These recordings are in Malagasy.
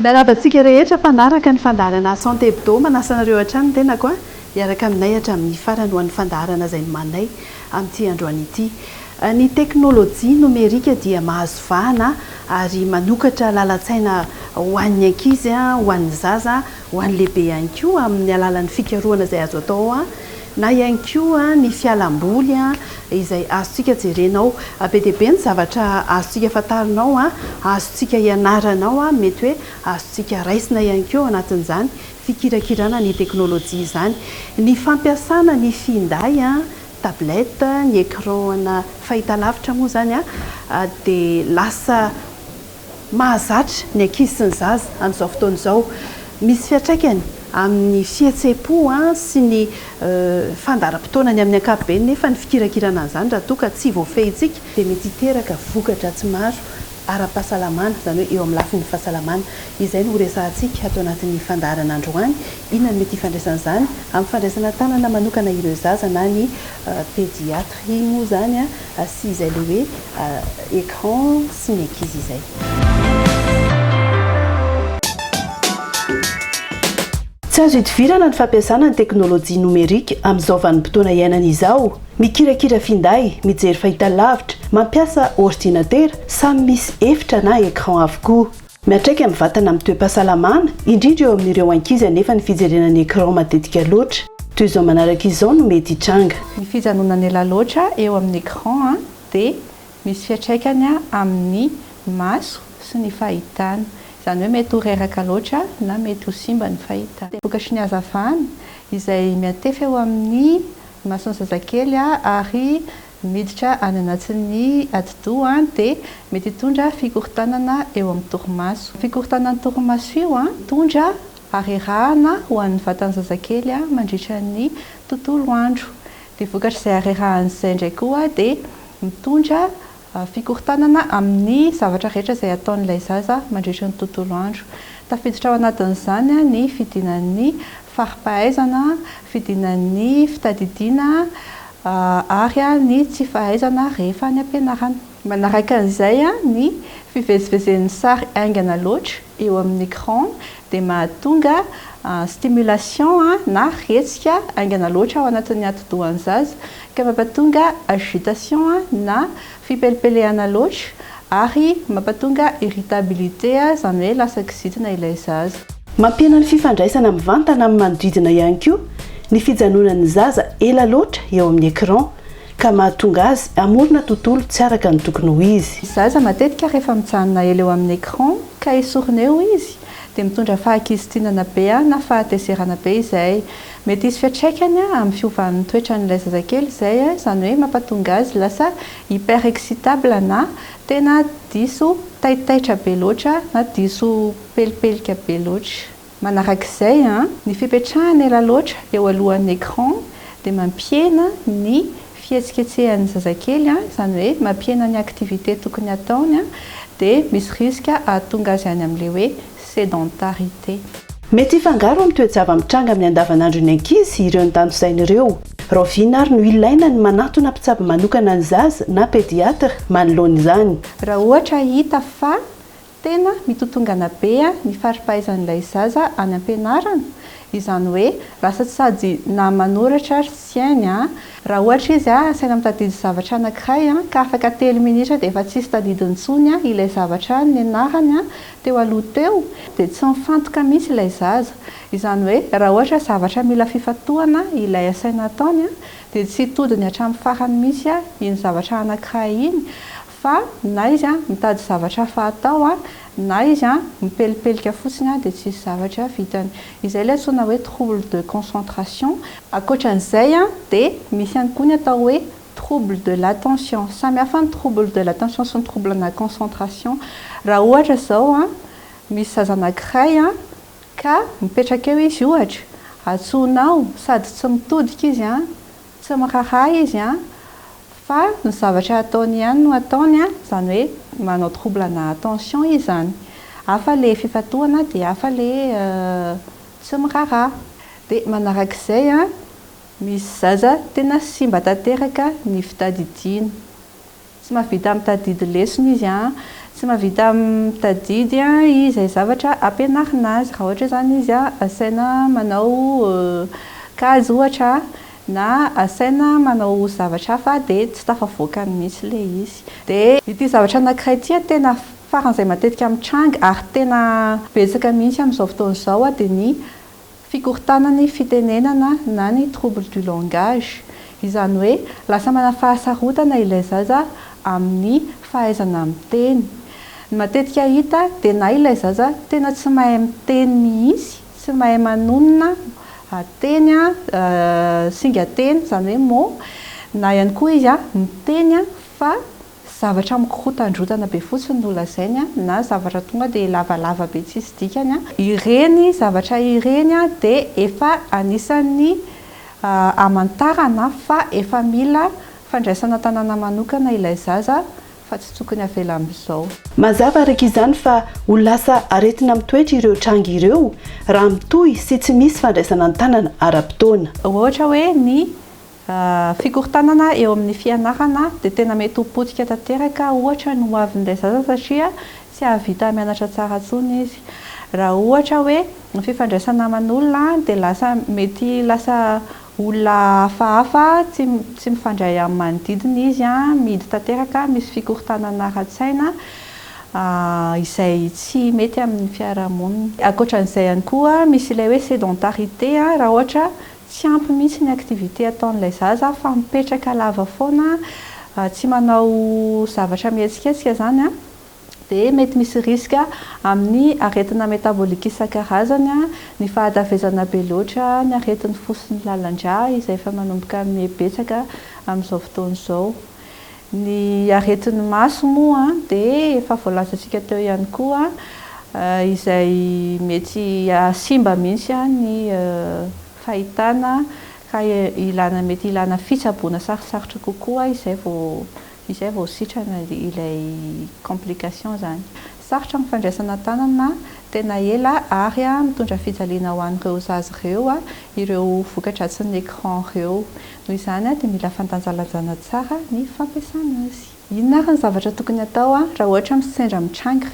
Miarabantsika rehetra fandaraka ny fandarana santé hebdo manasa anareo hatrany tenako a hiaraka aminay hatramin'ny farany ho an'ny fandarana izay manay amin'ity androany ity. Ny teknôlôjia nomerika dia mahazo vahana ary manokatra lalan-tsaina ho an'ny ankizy, ho an'ny zaza, ho an'ny lehibe ihany koa amin'ny alalan'ny fikarohana izay azo atao na ihany koa ny fialamboly izay azontsika jerenao be dia be ny zavatra azontsika fantarinao azontsika ianaranao mety hoe azontsika raisina ihany koa anatin'izany fikirakirana ny teknôlôjia izany. Ny fampiasana ny finday tablette, ny écran fahitalavitra moa zany dia lasa mahazatra ny ankizy sy ny zaza amin'izao fotoana izao. Misy fiantraikany amin'ny fihetsepo sy ny fandaram-potoanany amin'ny ankapobeny nefa ny fikirakirana an'izany raha toa ka tsy voafehintsika dia mety hiteraka vokatra tsy maro ara-pahasalamana, izany hoe eo amin'ny lafin'ny fahasalamana. Izay no resahantsika atao anatin'ny fandarana androany. Inona no mety hifandraisan'izany amin'ny fandraisana tanana manokana ireo zaza na ny pédiatrie moa zany sy izay le hoe écran sy ny ankizy izay. Tsy azo hidivirana ny fampiasana ny teknôlôjia nomerika amin'izao vanim-potoana iainana izao. Mikirakira finday, mijery fahitalavitra, mampiasa ordinatera, samy misy efitra na écran avokoa. Miantraika amin'ny vatana amin'ny toe-pahasalamana, indrindra eo amin'ireo ankizy anefa ny fijerenany écran matetika loatra. Toy izao manaraka izao no mety hitranga. Ny fijanonana ela loatra eo amin'ny écran dia misy fiantraikany amin'ny maso sy ny fahitana. Izany hoe mety ho reraka loatra na mety ho simba ny fahitana. Vokatry ny hazavana izay miantefy eo amin'ny mason'ny zazakely ary miditra any anatin'ny atidoha dia mety hitondra fikorontanana eo amin'ny torimaso. Fikorontanan'ny torimaso io mitondra harerahana ho an'ny vatan'ny zazakely mandritra ny tontolo andro. Dia vokatry izay harerahana izay indray koa dia mitondra fikorontanana amin'ny zavatra rehetra izay ataon'ilay zaza mandritra ny tontolo andro. Tafiditra ao anatin'izany ny fidinan'ny fari-pahaizana, fidinan'ny fitadidiana ary ny tsy fahaizana rehefa any ampianarana. Manaraka an'izay ny fivezivezen'ny sary aingana loatra eo amin'ny écran dia mahatonga stimulation na hetsika aingana loatra ao anatin'ny atidohan'ny zaza ka mampatonga agitation na fipelipelehana loatra ary mampatonga irritabilité izany hoe lasa kizitina ilay zaza. Mampiana ny fifandraisana mivantana amin'ny manodidina ihany koa ny fijanonan'ny zaza ela loatra eo amin'ny écran ka mahatonga azy amorona tontolo tsy araka ny tokony ho izy. Zaza matetika rehefa mijanona ela eo amin'ny écran ka esorina eo izy dia mitondra fahakizitinana be na fahatezerana be izay. Mety hisy fiantraikany amin'ny fiovan'ny toetran'ilay zazakely izay izany hoe mampatonga azy lasa hyper excitable na tena diso taitaitra be loatra na diso pelipelika be loatra. Manarak'izay ny fipetrahana ela loatra eo alohan'ny écran dia mampiena ny fihetsiketsehan'ny zazakely izany hoe mampiena ny aktivité tokony ataony dia misy risika ahatonga azy any amin'ilay hoe sédentarité. Mety hifangaro amin'ny toe-java-mitranga amin'ny andavanandro ny ankizy ireo ny tantosaina ireo. Rahoviana ary no ilaina ny manatona mpitsabo manokana ny zaza na pédiatre manoloana izany. Raha ohatra hita fa tena mitotongana be ny fari-pahaizan'ilay zaza any ampianarana, izany hoe lasa sady na manoratra ary tsy hainy raha ohatra izy asaina mitadidy zavatra anankiray ka afaka 3 minitra dia efa tsisy tadidiny intsony ilay zavatra ny anarany teo aloha teo dia tsy mifantoka mihitsy ilay zaza. Izany hoe raha ohatra zavatra mila fifatohana ilay asaina ataony dia tsy todiny hatramin'ny farany mihitsy iny zavatra anankiray iny fa na izy mitady zavatra fahatao na izy mipelipelika fotsiny dia tsy misy zavatra vitany. Izay ilay antsoina hoe trouble de concentration. Ankoatran'izay dia misy ihany koa ny atao hoe trouble de l'attention. Samy hafa ny trouble de l'attention sy ny trouble na concentration. Raha ohatra izao misy zaza anankiray ka mipetraka eo izy ohatra atsoinao sady tsy mitodika izy tsy miraharaha izy fa ny zavatra ataony ihany no ataony izany hoe manao trouble na attention izy zany. Hafa le fifatohana dia hafa le tsy miraharaha. Dia manarak'izay misy zaza tena simba tanteraka ny fitadidiana. Tsy mahavita mitadidy lesona izy tsy mahavita mitadidy izay zavatra ampianarina azy raha ohatra zany izy asaina manao kazy ohatra na asaina manao zavatra hafa dia tsy tafavoaka mihitsy le izy. Dia ity zavatra anankiray ity tena faran'izay matetika mitranga ary tena betsaka mihitsy amin'izao fotoana izao dia ny fikorontanany fitenenana na ny trouble du langage. Izany hoe lasa manana fahasarotana ilay zaza amin'ny fahaizana miteny. Matetika hita dia na ilay zaza tena tsy mahay miteny mihitsy, tsy mahay manonona teny singa teny zany hoe mot, na ihany koa izy miteny fa zavatra mikorontandrotana be fotsiny no lazainy na zavatra tonga dia lavalava be tsisy dikany ireny zavatra ireny dia efa anisan'ny amantarana fa efa mila fandraisana tanàna manokana ilay zaza fa tsy tokony avela amin'izao. Mazava araka izany fa ho lasa aretina mitoetra ireo tranga ireo raha mitohy sy tsy misy fandraisana ny tanana ara-potoana. Ohatra hoe ny fikorontanana eo amin'ny fianarana dia tena mety ho potika tanteraka ohatra no hoavin'ilay zaza satria tsy ahavita mianatra tsara intsony izy. Raha ohatra hoe ny fifandraisana aman'olona dia mety lasa olona hafahafa tsy mifandray amin'ny manodidina izy mihidy tanteraka misy fikorontanana ara-tsaina izay tsy mety amin'ny fiarahamonina. Ankoatran'izay ihany koa misy ilay hoe sédentarité raha ohatra tsy ampy mihitsy ny aktivité ataon'ilay zaza fa mipetraka lava foana tsy manao zavatra mihetsiketsika zany dia mety misy risika amin'ny aretina métabolique isan-karazany ny fahadavezana be loatra ny aretin'ny fo sy ny lalan-drà izay efa manomboka amin'ny betsaka amin'izao fotoana izao. Ny aretin'ny maso moa dia efa voalazantsika teo ihany koa izay mety simba mihitsy ny fahitana ka mety ilana fitsaboana sarosarotra kokoa izay vao sitrana ilay complication zany. Sarotra ny fandraisana tanana tena ela ary mitondra fijaliana ho an'ireo zaza ireo voka-dratsin'ny écran ireo. Noho izany dia mila fandanjalanjana tsara ny fampiasana azy. Inona ary ny zavatra tokony atao raha ohatra sendra mitranga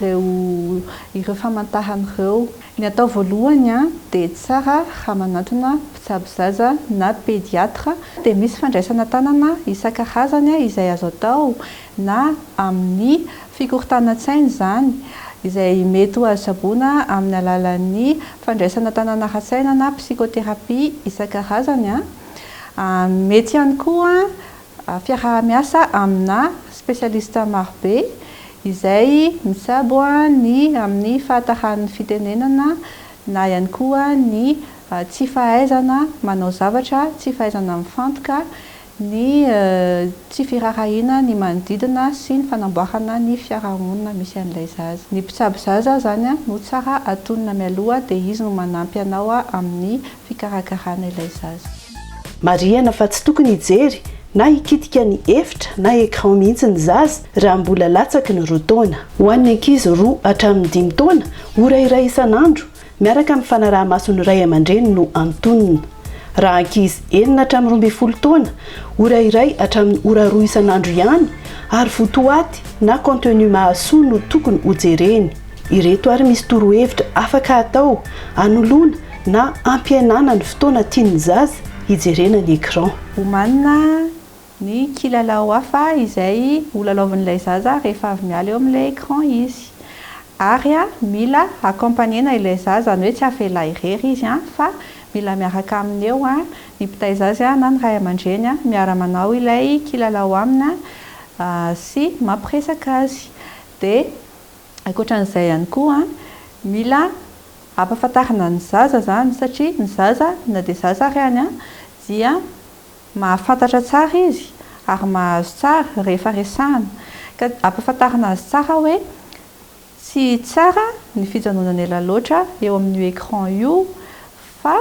ireo famantarana ireo? Ny atao voalohany dia tsara raha manantona mpitsabo zaza na pédiatre dia misy fandraisana tanana isan-karazany izay azo atao na amin'ny fikorontanan-tsaina zany izay mety ho azo saboana amin'ny alalan'ny fandraisana tanana ara-tsaina na psychothérapie isan-karazany. Mety ihany koa fiaraha-miasa amina spécialiste marobe izay misabo amin'ny fahataran'ny fitenenana na ihany koa ny tsy fahaizana manao zavatra, tsy fahaizana mifantoka, ny tsy firarahina ny manodidina sy ny fanamboarana ny fiarahamonina misy an'ilay zaza. Ny mpitsabo zaza zany no tsara atonina mialoha dia izy no manampy anao amin'ny fikarakarana ilay zaza. Marihana fa tsy tokony hijery na hikitika ny efitra na écran mihitsy ny zaza raha mbola latsaky ny roa taona. Ho an'ny ankizy 2 hatramin'ny 5 taona ora iray isan'andro miaraka amin'ny fanaraha-mason'ny ray aman-dreny no antonina. Raha ankizy 9 hatramin'ny 12 taona ora iray hatramin'ny ora 2 isan'andro ihany ary fotoaty na contenu mahasoa no tokony hojereny. Ireto ary misy torohevitra afaka atao anoloana na ampiainana ny fotoana tian'ny zaza hijerena ny écran. Omanina ny kilalao hafa izay holalaovin'ilay zaza rehefa avy miala eo amin'ilay écran izy. Ary mila accompagnena ilay zaza zany hoe tsy avela irery izy fa mila miaraka aminy eo ny mpitaiza azy na ny ray aman-dreny miara-manao ilay kilalao aminy sy mampiresaka azy. Dia ankoatran'izay ihany koa mila ampahafantarina ny zaza zany satria ny zaza na dia zaza ary any dia mahafantatra tsara izy ary mahazo tsara rehefa resahana ka ampahafantarina azy tsara hoe tsy tsara ny fijanonana ela loatra eo amin'ny écran io fa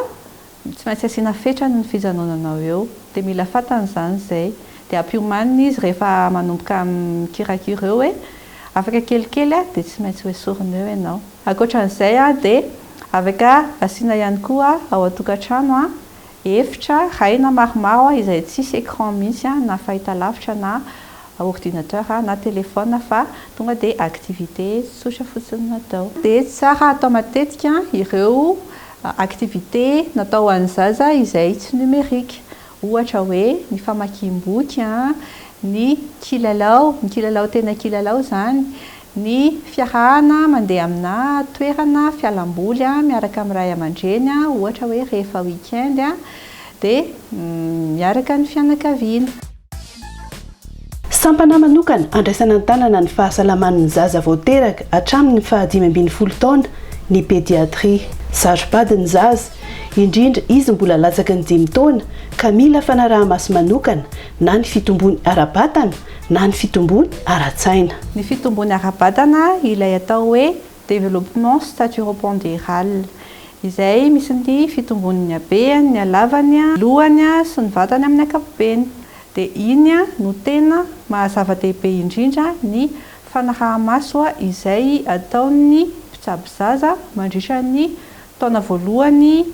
tsy maintsy asiana fetrany ny fijanonanao eo dia mila fantany zany zay dia ampiomanina izy rehefa manomboka mikirakira eo hoe afaka kelikely dia tsy maintsy hoe sorina eo ianao. Ankoatran'izay dia afaka asiana ihany koa ao an-tokantrano efitra raina maromaro izay tsisy écran mihitsy na fahitalavitra na ordinateur na téléphone fa tonga dia activité tsotra fotsiny natao. Dia tsara atao matetika ireo activité natao ho an'ny zaza izay tsy numérique. Ohatra hoe ny famakiam-boky, ny kilalao tena kilalao zany, ny fiarahana mandeha amina toerana fialamboly miaraka amin'ny ray aman-dreny, ohatra hoe rehefa week-end dia miaraka ny fianakaviana. Sampana manokana andraisana an-tanana ny fahasalaman'ny zaza vao teraka hatramin'ny 5-12 taona ny pédiatrie. Zaro-badiny zaza, indrindra izy mbola latsaky ny 5 taona ka mila fanaraha-maso manokana na ny fitombony ara-batana na ny fitombony ara-tsaina. Ny fitombony ara-batana ilay atao hoe développement staturo-pondéral. Izay misy ny fitombony ny habeny, ny halavany, lohany sy ny vatany amin'ny ankapobeny. Dia iny no tena mahazava-dehibe indrindra ny fanaraha-maso izay ataon'ny mpitsabo zaza mandritra ny taona voalohany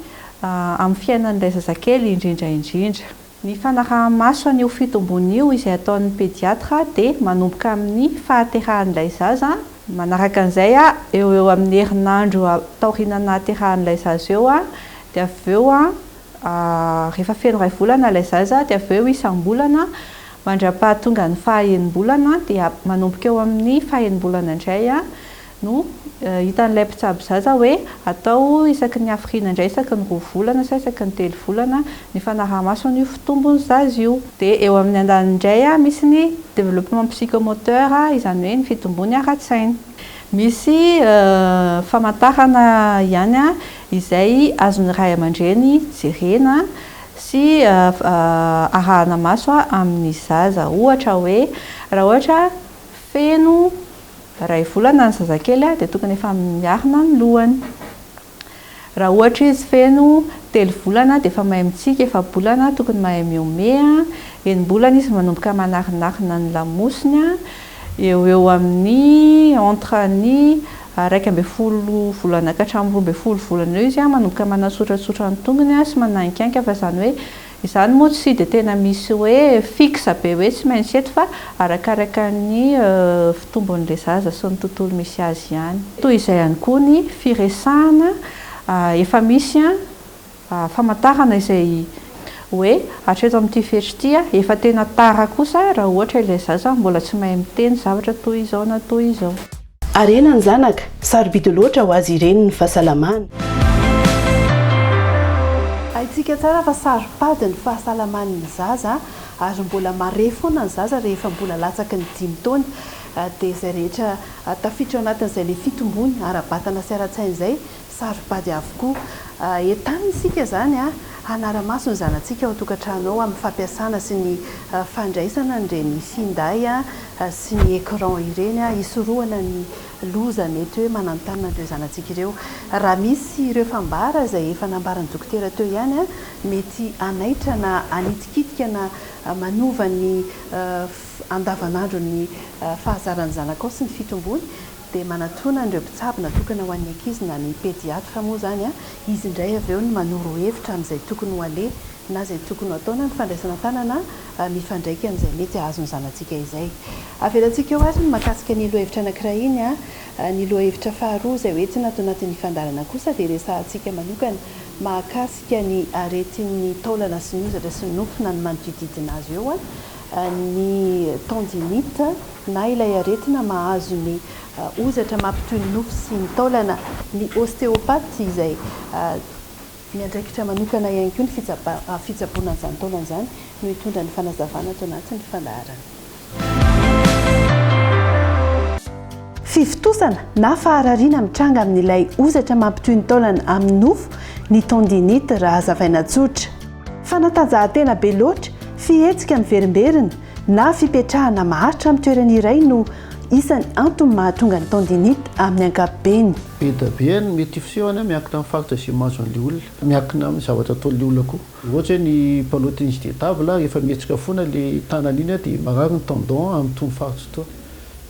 amin'ny fiainan'ilay zazakely indrindra. Ny fanaraha-maso an'io fitombony io izay ataon'ny pédiatra dia manomboka amin'ny fahaterahan'ilay zaza. Manaraka an'izay eo amin'ny herinandro taorianana aterahan'ilay zaza eo dia avy eo rehefa feno 2 volana ilay zaza dia avy eo isam-bolana mandra-pahatonga ny faha-enimbolana dia manomboka eo amin'ny faha-enimbolana indray no hitan'ilay mpitsabo zaza hoe atao isaky ny hafirina indray isaky ny 2 volana sa isaky ny 3 volana ny fanaraha-maso an'io fitombony zaza io. Dia eo amin'ny andaniny indray misy ny développement psychomoteur, izany hoe ny fitombony ara-tsaina. Misy famantarana ihany izay azon'ny ray aman-dreny jerena sy arahana maso amin'ny zaza. Ohatra hoe raha ohatra feno 2 volana ny zazakely dia tokony efa miarina ny lohany. Raha ohatra izy feno 3 volana dia efa mahay mitsika, 4 bolana tokony mahay miome, 9 bolana izy manomboka manarinarina ny lamosiny, eo amin'ny entre ny 12 volana ka hatramin'ny 12 volana eo izy manomboka manasotratsotra ny tongony sy manankianka. Fa zany hoe izany moa tsy dia tena misy hoe fixe be hoe tsy maintsy eto fa arakaraka ny fitombon'ilay zaza sy ny tontolo misy azy ihany. Toy izay ihany koa ny firesahana, efa misy famantarana izay hoe hatreto amin'ity fetrity efa tena tara kosa raha ohatra ilay zaza mbola tsy mahay miteny zavatra toy izao na toy izao. Arena ny zanaka, sarobidy loatra ho azy ireny ny fahasalamana. Haintsika tsara fa saropady ny fahasalaman'ny zaza ary mbola mare foana ny zaza rehefa mbola latsaky ny 5 taona dia izay rehetra tafiditra anatin'izay le fitombony ara-batana sy ara-tsaina izay saropady avokoa. Entanina isika zany hanara-maso ny zanantsika ao an-tokantrano ao amin'ny fampiasana sy ny fandraisana ireny finday sy ny écran ireny hisorohana ny loza mety hoe manantanina ireo zanantsika ireo. Raha misy ireo fambara izay efa nambaran'ny dokotera teo ihany mety anaitra na anitikitika na manova ny andavanandro ny fahazaran'ny zanaka ao sy ny fitombony dia manatona ireo mpitsabo natokana ho an'ny ankizy na ny pédiatre moa zany izy indray avy eo ny manoro hevitra amin'izay tokony ho ale na izay tokony ho ataona ny fandraisana tanana mifandraika amin'izay mety ahazony zanantsika izay. Avelantsika eo ary ny mahakasika ny lohahevitra anankiray iny ny lohahevitra faharoa izay hoentina ato anatin'ny fandarana kosa dia resahantsika manokana mahakasika ny aretin'ny taolana sy ny ozatra sy ny nofona ny manodididina azy eo ny tendinite na ilay aretina mahazo ny ozatra mampitoy ny nofo sy ny taolana, ny ostéopathe izay miandraikitra manokana ihany koa ny fitsaboana an'izany taolana izany no hitondra ny fanazavana ato anatin'ny fandaharana. Fivitosana na faharariana mitranga amin'ilay ozatra mampitoy ny taolana amin'ny nofo ny tendinite raha hazavaina tsotra. Fanatanjahantena be loatra, fihetsika miverimberina na fipetrahana maharitra amin'ny toerana iray no isan'ny antony mahatonga ny tendinite amin'ny ankapobeny. Be da be ny mety fisehoana miankina amin'ny faritra sy maso an'ilay olona, miankina amin'ny zavatra ataon'ilay olona koa. Ohatra hoe ny mpanao tennis de table rehefa mihetsika foana ilay tanany iny dia marary ny tendon amin'ny tony faritra toa.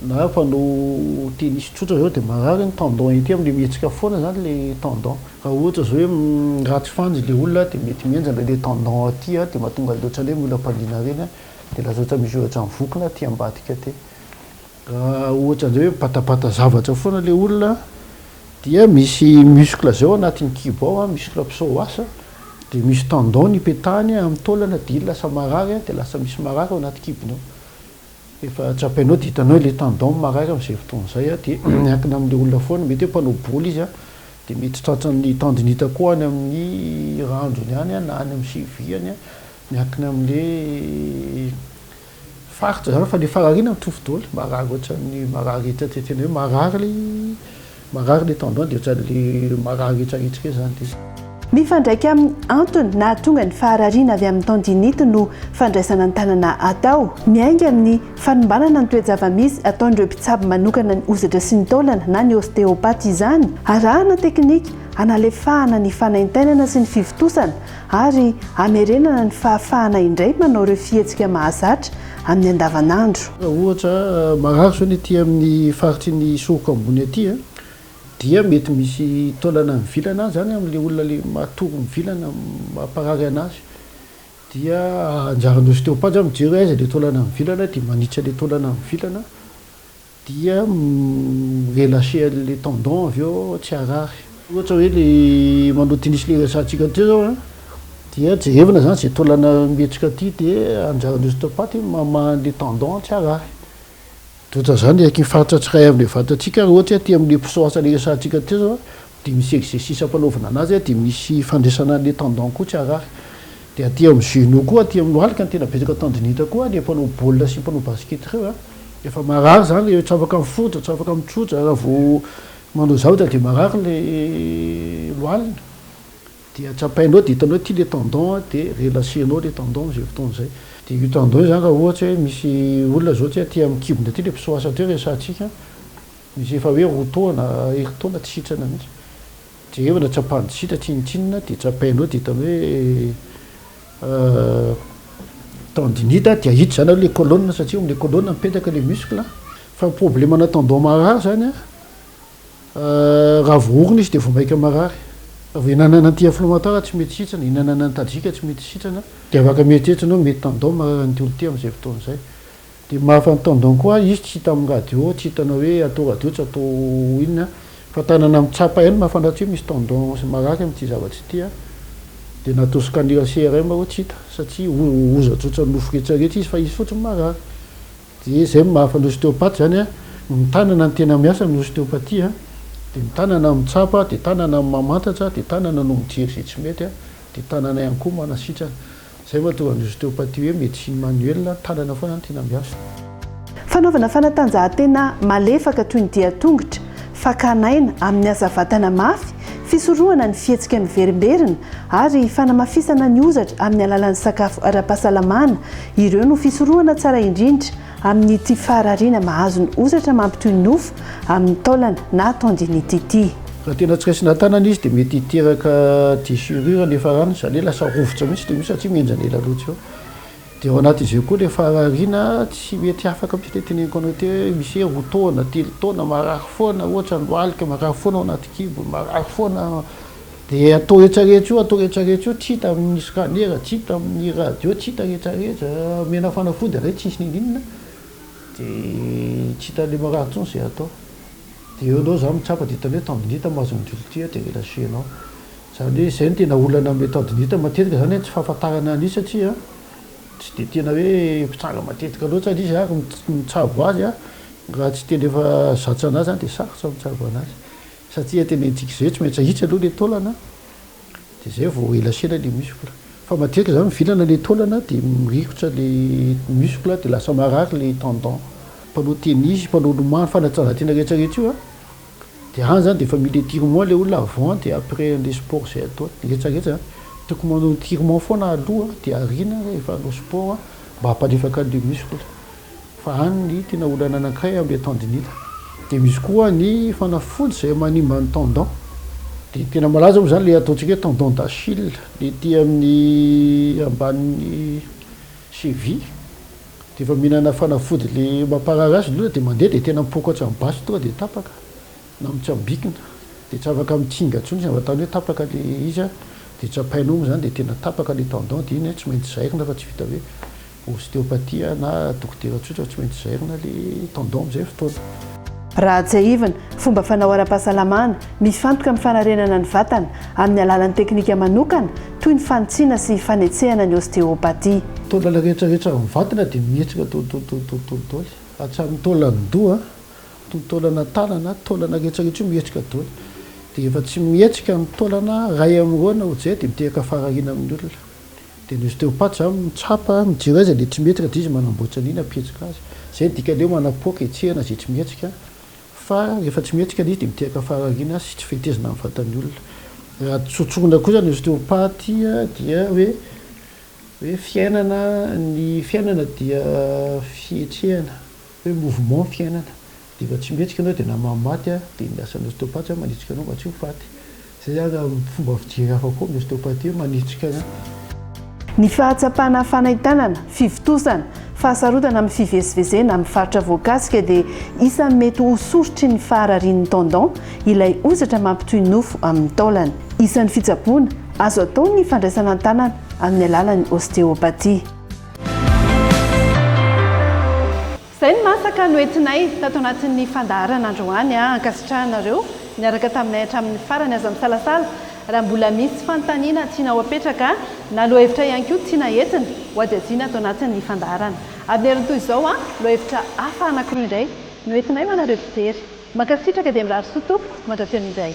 Na mpanao tennis tsotra zao dia marary ny tendon ety amin'ilay mihetsika foana zany ilay tendon. Raha ohatra zao hoe ratsy fanjo ilay olona dia mety mienjana ilay tendon aty dia mahatonga loatra ilay mila-pandina ireny dia lasa ohatra misy ohatra mivokona ty ambadika ty ohatra an'izay hoe patapata zavatra foana le olona dia misy muscle zao anatin'ny kibo ao muscle psoas dia misy tendon nipetahany amin'ny taolana dia lasa marary dia lasa misy marary ao anaty kibony ao efa tsapainao dia hitanao le tendon marary amin'izay fotoana izay dia miankina amin'le olona foana mety hoe mpanao boly izy dia mety tratran'ny tendinite koa any amin'ny randrony any na any amin'ny siviany miankina amin'le faritra zany fa le farariana mitovy daholo marary ohatran'ny marary etsatetena hoe marary le tendon dia ohatran'le marary etsaretsika zany izy mifandraika amin'ny antony na tonga ny faharariana avy amin'ny tendinite no fandraisana ny tanana atao miainga amin'ny fanombanana ny toe-java-misy ataon'ireo mpitsabo manokana ny ozatra sy ny taolana na ny ostéopathe izany arahana teknika analefahana ny fanaintainana sy ny fivitosana ary amerenana ny fahafahana indray manao ireo fihetsika mahazatra amin'ny andavanandro ohatra marary zao ny aty amin'ny faritry ny soroka ambony aty dia mety misy taolana mivilana zany amin'le olona le matory mivilana mamparary anazy dia anjaran'ny ostéopathe zany mijery aiza le taolana mivilana dia manitra le taolana mivilana dia relâcher le tendon avy eo tsy arary ohatra hoe le manao tennis le resantsika teo zao dia jerevina zany zay taolana mihetsika aty dia anjaran'ny ostéopathe mamahan'le tendon tsy arary ohatra zany aky faritra tsiray amin'le vatantsika raha ohatra aty amin'le psoas le resantsika teo zao dia misy exercice ampanaovana anazy dia misy fandraisana le tendon koa tsy arary dia aty amin'ny genou koa aty amin'ny lohalika ny tena betsaka tendinite koa dia mpanao baolina sy mpanao basket ireo efa marary zany le tsy afaka mifotra tsy afaka mitsotra raha vao manao zavatra dia marary le lohalina dia tsapainao dia hitanao ty le tendon dia relâchenao le tendon zay fotoana zay dia io tendon io zany raha ohatra hoe misy olona zao tsy aty amin'ny kibony aty le psoas teo resantsika misy efa hoe rotaona heritaona tsy sitrana mihitsy jerevana tsapany sitra tsinitsinina dia tsapainao dia hitanao hoe tendinite dia hita zany le colonne satria am'le colonne mipetaka le muscle fa problemana tendon marary zany raha voorona izy dia vao maika marary raha hinanana ty inflammatoire tsy mety sitrana hinanana ny tadika tsy mety sitrana dia afaka mieritreritra anao mety tendon marary ny olo ty amin'izay fotoana izay dia mahafany tendon koa izy tsy hita amin'ny radio tsy hitanao hoe atao radio tsy atao inona fa tanana mitsapa ihany mahafantatra hoe misy tendon marary amin'ity zavatra ity dia natao scanner CRM ho tsy hita satria ozatra ohatran'ny nofo rehetrarehetra izy fa izy fotsiny marary dia izay mahafany ostéopathe zany ny tanana ny tena miasa amin'ny ostéopathie dia ny tanana mitsapa dia tanana mamantatra dia tanana no mijery izay tsy mety dia tanana ihany koa manasitrana izay mahatonga ny ostéopathie hoe médecine manuelle tanana foana ny tena miasa fanaovana fanatanjahantena malefaka toy ny dia-tongotra fakanaina amin'ny azavatana mafy fisorohana ny fihetsika miverimberina ary fanamafisana ny ozatra amin'ny alalan'ny sakafo ara-pahasalamana ireo no fisorohana tsara indrindra amin'ny ty faharariana mahazo ny ozatra mampitoy ny nofo amin'ny taolana na tendinite ity raha tena tsy raisina tanana izy dia mety hiteraka déchirure nefa rano zany hoe lasa rovotra mihitsy dia misy satria mienjana ela loatra eo dia ao anatin'izay koa le faharariana tsy mety afaka mihitsy le teneniko anao te misy hoe roa taona telo taona marary foana ohatra ny lohalika marary foana ao anaty kibo marary foana dia atao rehetrarehetra io atao rehetrarehetra io tsy hita amin'ny scanner tsy hita amin'ny radio tsy hita rehetrarehetra mena fanafody ray tsy nisy ninina dia tsy hita le marary intsony izay atao dia eo anao zany mitsapa dia hitany hoe tendinite mahazo midolotya dia relâchenao zany hoe izay no tena olana amin'le tendinite matetika zany tsy fahafantarana an'izy satria tsy dia tena hoe mpitsanga matetika loatra izy ary mitsabo azy raha tsy tena efa zatra anazy zany dia sarotra mitsabo anazy satria tena itsika izay tsy maintsy ahitsy aloha le taolana dia izay vao relâchena le muscle fa matetika zany mivilana le taolana dia mirikotra le muscle dia lasa marary le tendon mpanao tennis mpanao lomano fanatanjahantena rehetrarehetra io dia any zany dia efa mila étirement le olona avant dia après le sport zay atao rehetrarehetra tokony manao étirement foana aloha dia arina rehefa anao sport mba hampalefaka le muscle fa any ny tena olana anankiray amin'le tendinite dia misy koa ny fanafody zay manimba ny tendon dia tena malaza moa zany le ataontsika hoe tendon d'Achille le ty amin'ny ambanin'ny cheville dia efa mihinana fanafody le mamparary azy loha dia mandeha dia tena mipokatra amin'ny basy tonga dia tapaka na mitsambikina dia tsy afaka mitsinga ntsony izy avatany hoe tapaka le izy dia tsapainao moa zany dia tena tapaka le tendon dia iny tsy maintsy zairina fa tsy vita hoe ostéopathie na dokotera tsotra tsy maintsy zairina le tendon am'izay fotoana. Raha jaivana fomba fanao ara-pahasalamana mifantoka amin'ny fanarenana ny vatana amin'ny alalan'ny teknika manokana toy ny fanotsiana sy fanetsehana ny ostéopathie. Taolana rehetrarehetra amin'ny vatana dia mihetsika tolotololy hatramin'ny taolana doha toy ny taolana tanana taolana rehetrarehetra io mihetsika daoly dia efa tsy mihetsika amin'ny taolana ray amin'roana ohatr'izay dia mitehaka fararina amin'ny olona. Dia ny ostéopathe zany mitsapa mijery azy ilay tsy mihetsika dia izy manamboatra an'iny hampihetsika azy. Izay ny dikany eo manapoaka etsehana izay tsy mihetsika fa rehefa tsy mihetsika izy dia mitehaka fararina sy tsy fehitezina amin'ny vatan'ny olona. Raha tsotrona kosa ny ostéopathie dia hoe fiainana dia fietrehana hoe mouvement fiainana dia efa tsy mihetsika ianao dia namamaty dia ny asan'ny ostéopathe manitsika anao mba tsy ho faty. Zay zany fomba fijery hafa koa ny ostéopathie manitsika ny fahatsapana fanaitanana fivitosana fahasarotana amin'ny fivezivezena amin'ny faritra voankasika dia isan'ny mety ho sorotry ny fahararian'ny tendon ilay ozatra mampitohy nofo amin'ny taolana. Isan'ny fitsaboana azo atao ny fandraisana tanana amin'ny alalan'ny ostéopathie. Izay ny masaka no entinay tato anatin'ny fandaharana androany ankasitrahanareo niaraka taminay hatramin'ny farany aza misalasala. Raha mbola misy fanontaniana tiana ho apetraka na lohahevitra ihany koa tiana entina ho adiadiana ato anatin'ny fandaharana. Amin'ny heriny toy izao lohahevitra hafa anankiroa indray no entinay ho anareo mpijery. Mankasitraka dia mirary soa tompo mandrafeo indray.